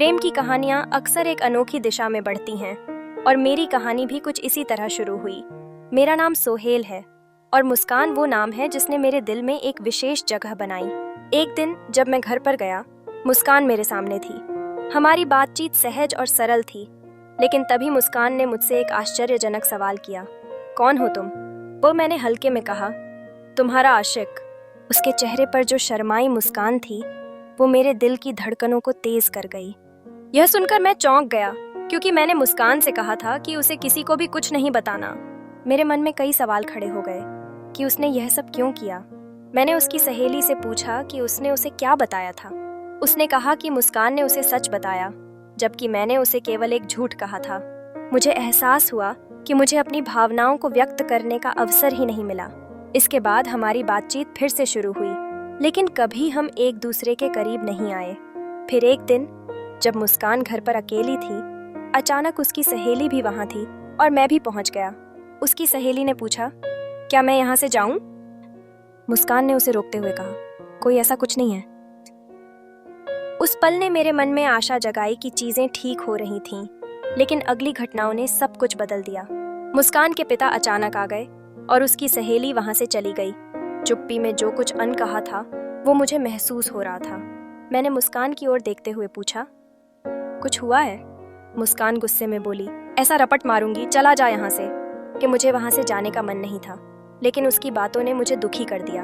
प्रेम की कहानियां अक्सर एक अनोखी दिशा में बढ़ती हैं और मेरी कहानी भी कुछ इसी तरह शुरू हुई। मेरा नाम सोहेल है और मुस्कान वो नाम है जिसने मेरे दिल में एक विशेष जगह बनाई। एक दिन जब मैं घर पर गया, मुस्कान मेरे सामने थी। हमारी बातचीत सहज और सरल थी, लेकिन तभी मुस्कान ने मुझसे एक आश्चर्यजनक सवाल किया, कौन हो तुम? वो मैंने हल्के में कहा, तुम्हारा आशिक। उसके चेहरे पर जो शर्माई मुस्कान थी, वो मेरे दिल की धड़कनों को तेज कर गई। यह सुनकर मैं चौंक गया, क्योंकि मैंने मुस्कान से कहा था कि उसे किसी को भी कुछ नहीं बताना। मेरे मन में कई सवाल खड़े हो गए कि उसने यह सब क्यों किया। मैंने उसकी सहेली से पूछा कि उसने उसे क्या बताया था। उसने कहा कि मुस्कान ने उसे सच बताया, जबकि मैंने उसे केवल एक झूठ कहा था। मुझे एहसास हुआ कि मुझे अपनी भावनाओं को व्यक्त करने का अवसर ही नहीं मिला। इसके बाद हमारी बातचीत फिर से शुरू हुई, लेकिन कभी हम एक दूसरे के करीब नहीं आए। फिर एक दिन जब मुस्कान घर पर अकेली थी, अचानक उसकी सहेली भी वहां थी और मैं भी पहुंच गया। उसकी सहेली ने पूछा, क्या मैं यहाँ से जाऊं? मुस्कान ने उसे रोकते हुए कहा, कोई ऐसा कुछ नहीं है। उस पल ने मेरे मन में आशा जगाई कि चीजें ठीक हो रही थीं, लेकिन अगली घटनाओं ने सब कुछ बदल दिया। मुस्कान के पिता अचानक आ गए और उसकी सहेली वहां से चली गई। चुप्पी में जो कुछ अनकहा था, वो मुझे महसूस हो रहा था। मैंने मुस्कान की ओर देखते हुए पूछा, कुछ हुआ है? मुस्कान गुस्से में बोली, ऐसा रपट मारूंगी, चला जा यहाँ से, कि मुझे वहां से जाने का मन नहीं था। लेकिन उसकी बातों ने मुझे दुखी कर दिया।